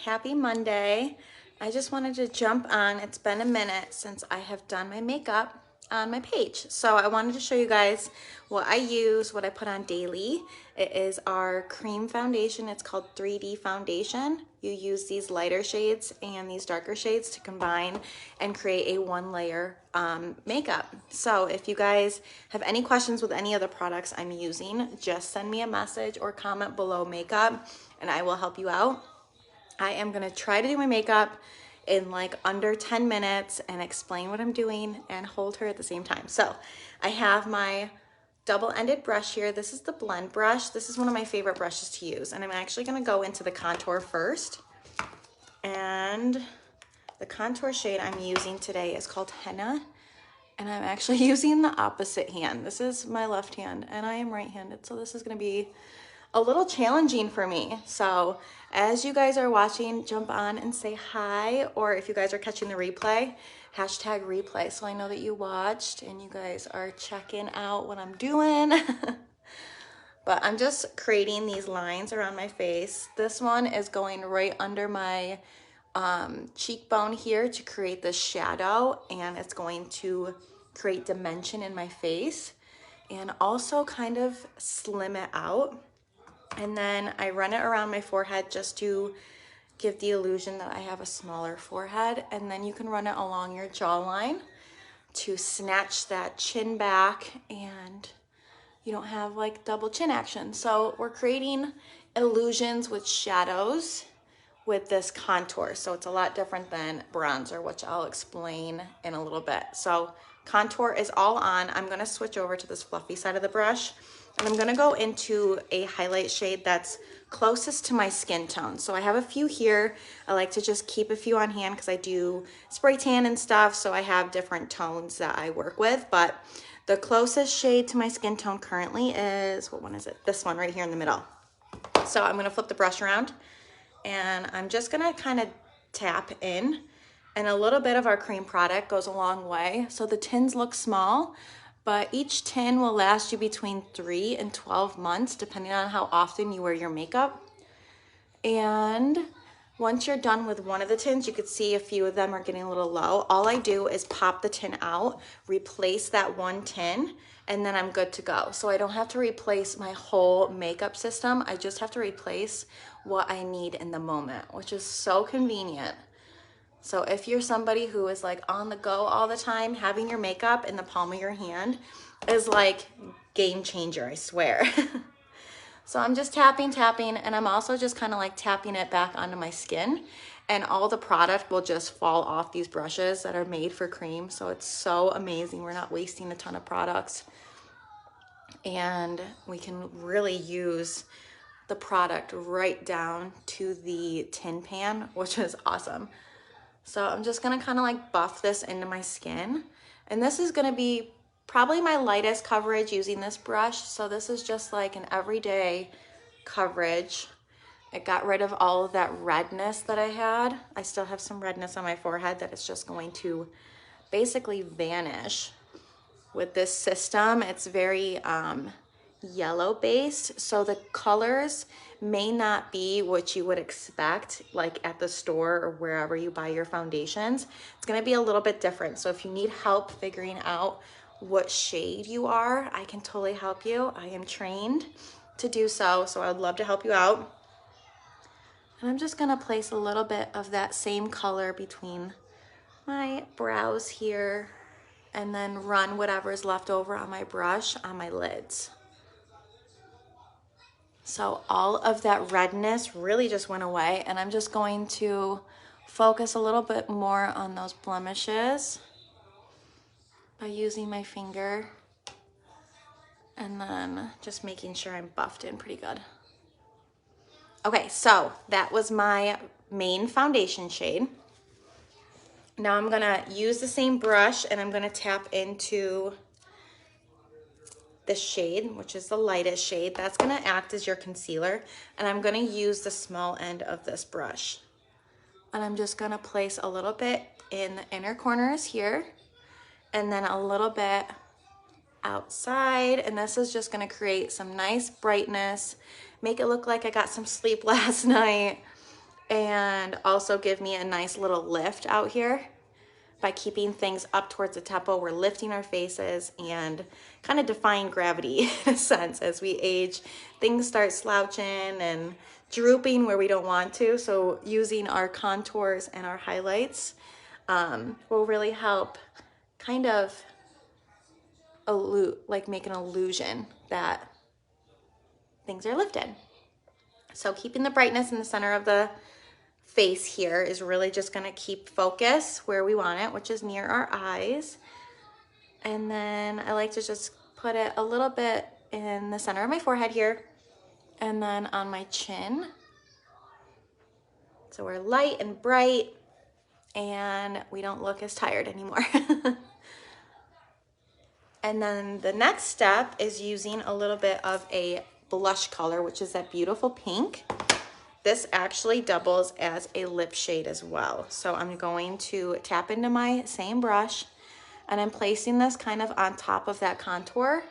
happy Monday. I just wanted to jump on. It's been a minute since I have done my makeup on my page. So I wanted to show you guys what I use, what I put on daily. It is our cream foundation. It's called 3D foundation. You use these lighter shades and these darker shades to combine and create a one layer makeup. So if you guys have any questions with any of the products I'm using, just send me a message or comment below makeup and I will help you out. I am gonna try to do my makeup in like under 10 minutes and explain what I'm doing and hold her at the same time. So I have my double-ended brush here. This is the blend brush. This is one of my favorite brushes to use. And I'm actually gonna go into the contour first. And the contour shade I'm using today is called Henna. And I'm actually using the opposite hand. This is my left hand and I am right-handed. So this is gonna be a little challenging for me. So as you guys are watching, jump on and say hi, or if you guys are catching the replay, hashtag replay. So I know that you watched and you guys are checking out what I'm doing. But I'm just creating these lines around my face. This one is going right under my cheekbone here to create this shadow, and it's going to create dimension in my face and also kind of slim it out. And then I run it around my forehead just to give the illusion that I have a smaller forehead. And then you can run it along your jawline to snatch that chin back and you don't have like double chin action. So we're creating illusions with shadows with this contour. So it's a lot different than bronzer, which I'll explain in a little bit. So contour is all on. I'm gonna switch over to this fluffy side of the brush. And I'm gonna go into a highlight shade that's closest to my skin tone. So I have a few here. I like to just keep a few on hand because I do spray tan and stuff. So I have different tones that I work with. But the closest shade to my skin tone currently is, what one is it? This one right here in the middle. So I'm gonna flip the brush around and I'm just gonna kind of tap in. And a little bit of our cream product goes a long way. So the tins look small, but each tin will last you between 3 and 12 months, depending on how often you wear your makeup. And once you're done with one of the tins, you could see a few of them are getting a little low. All I do is pop the tin out, replace that one tin, and then I'm good to go. So I don't have to replace my whole makeup system. I just have to replace what I need in the moment, which is so convenient. So if you're somebody who is like on the go all the time, having your makeup in the palm of your hand is like game changer, I swear. So I'm just tapping, and I'm also just kind of like tapping it back onto my skin, and all the product will just fall off these brushes that are made for cream. So it's so amazing. We're not wasting a ton of products, and we can really use the product right down to the tin pan, which is awesome. So I'm just gonna kind of like buff this into my skin. And this is gonna be probably my lightest coverage using this brush. So this is just like an everyday coverage. It got rid of all of that redness that I had. I still have some redness on my forehead that is just going to basically vanish with this system. It's very yellow based, so the colors may not be what you would expect like at the store or wherever you buy your foundations. It's going to be a little bit different. So if you need help figuring out what shade you are, I can totally help you. I am trained to do so, so I would love to help you out. And I'm just going to place a little bit of that same color between my brows here and then run whatever is left over on my brush on my lids. So all of that redness really just went away, and I'm just going to focus a little bit more on those blemishes by using my finger and then just making sure I'm buffed in pretty good. Okay, so that was my main foundation shade. Now I'm gonna use the same brush and I'm gonna tap into this shade, which is the lightest shade. That's gonna act as your concealer, and I'm gonna use the small end of this brush. And I'm just gonna place a little bit in the inner corners here, and then a little bit outside, and this is just gonna create some nice brightness, make it look like I got some sleep last night, and also give me a nice little lift out here. By keeping things up towards the temple, we're lifting our faces and kind of defying gravity in a sense. As we age, things start slouching and drooping where we don't want to. So using our contours and our highlights will really help kind of make an illusion that things are lifted. So keeping the brightness in the center of the face here is really just going to keep focus where we want it, which is near our eyes. And then I like to just put it a little bit in the center of my forehead here and then on my chin. So we're light and bright and we don't look as tired anymore. And then the next step is using a little bit of a blush color, which is that beautiful pink. This actually doubles as a lip shade as well. So I'm going to tap into my same brush and I'm placing this kind of on top of that contour.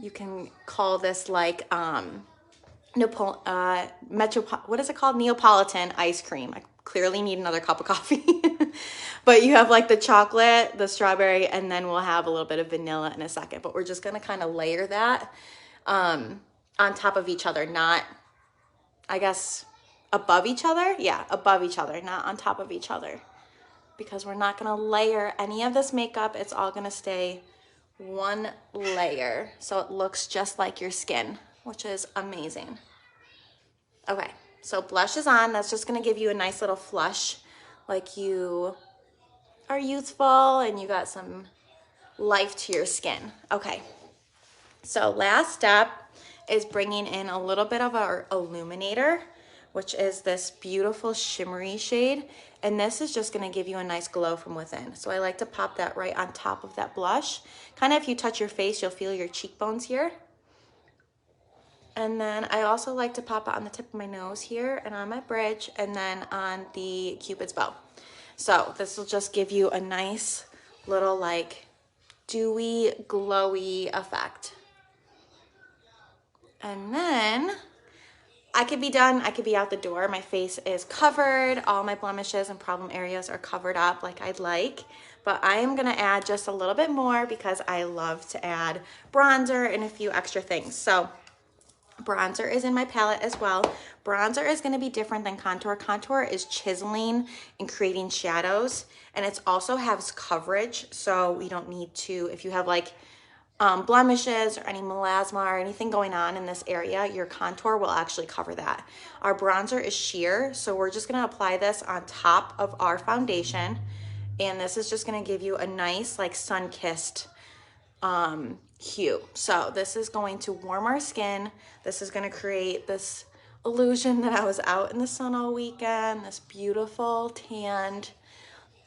You can call this like what is it called? Neapolitan ice cream. I clearly need another cup of coffee. But you have like the chocolate, the strawberry, and then we'll have a little bit of vanilla in a second. But we're just gonna kind of layer that on top of each other, not, I guess, above each other. Yeah, above each other, not on top of each other. Because we're not gonna layer any of this makeup. It's all gonna stay one layer. So it looks just like your skin, which is amazing. Okay, so blush is on. That's just gonna give you a nice little flush, like you are youthful and you got some life to your skin. Okay, so last step is bringing in a little bit of our illuminator, which is this beautiful shimmery shade. And this is just gonna give you a nice glow from within. So I like to pop that right on top of that blush. Kind of if you touch your face, you'll feel your cheekbones here. And then I also like to pop it on the tip of my nose here and on my bridge and then on the Cupid's bow. So this will just give you a nice little like dewy, glowy effect. And then I could be done, I could be out the door. My face is covered, all my blemishes and problem areas are covered up like I'd like. But I am gonna add just a little bit more because I love to add bronzer and a few extra things. So bronzer is in my palette as well. Bronzer is going to be different than contour. Contour is chiseling and creating shadows, and it also has coverage, so we don't need to, if you have like blemishes or any melasma or anything going on in this area, your contour will actually cover that. Our bronzer is sheer, so we're just going to apply this on top of our foundation, and this is just going to give you a nice like sun-kissed hue. So this is going to warm our skin. This is going to create this illusion that I was out in the sun all weekend, this beautiful tanned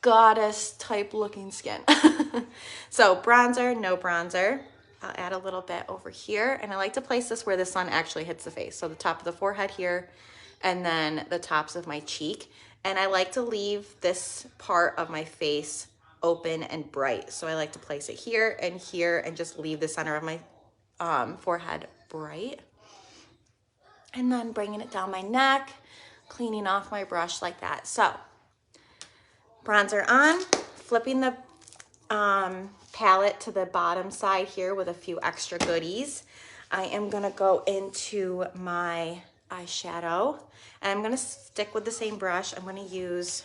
goddess type looking skin. So bronzer, no bronzer. I'll add a little bit over here, and I like to place this where the sun actually hits the face. So the top of the forehead here, and then the tops of my cheek. And I like to leave this part of my face open and bright. So I like to place it here and just leave the center of my forehead bright. And then bringing it down my neck, cleaning off my brush like that. So bronzer on, flipping the palette to the bottom side here with a few extra goodies. I am gonna go into my eyeshadow, and I'm gonna stick with the same brush. I'm gonna use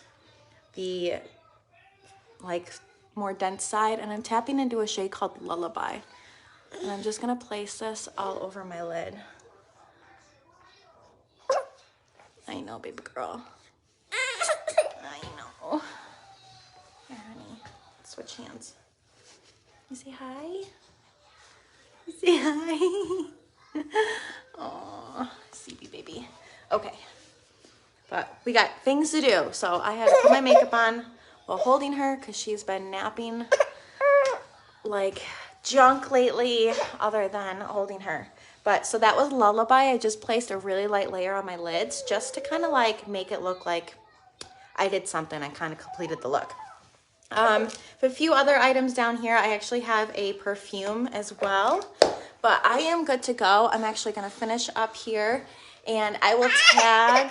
the like more dense side, and I'm tapping into a shade called Lullaby. And I'm just gonna place this all over my lid. I know, baby girl. I know. Here, honey, switch hands. You say hi? You say hi? Aw, CB baby. Okay, but we got things to do. So I had to put my makeup on while holding her because she's been napping like junk lately other than holding her. But so that was Lullaby. I just placed a really light layer on my lids just to kind of like make it look like I did something. I kind of completed the look. A few other items down here. I actually have a perfume as well, but I am good to go. I'm actually going to finish up here, and I will tag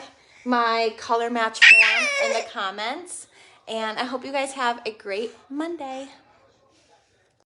my color match form in the comments. And I hope you guys have a great Monday.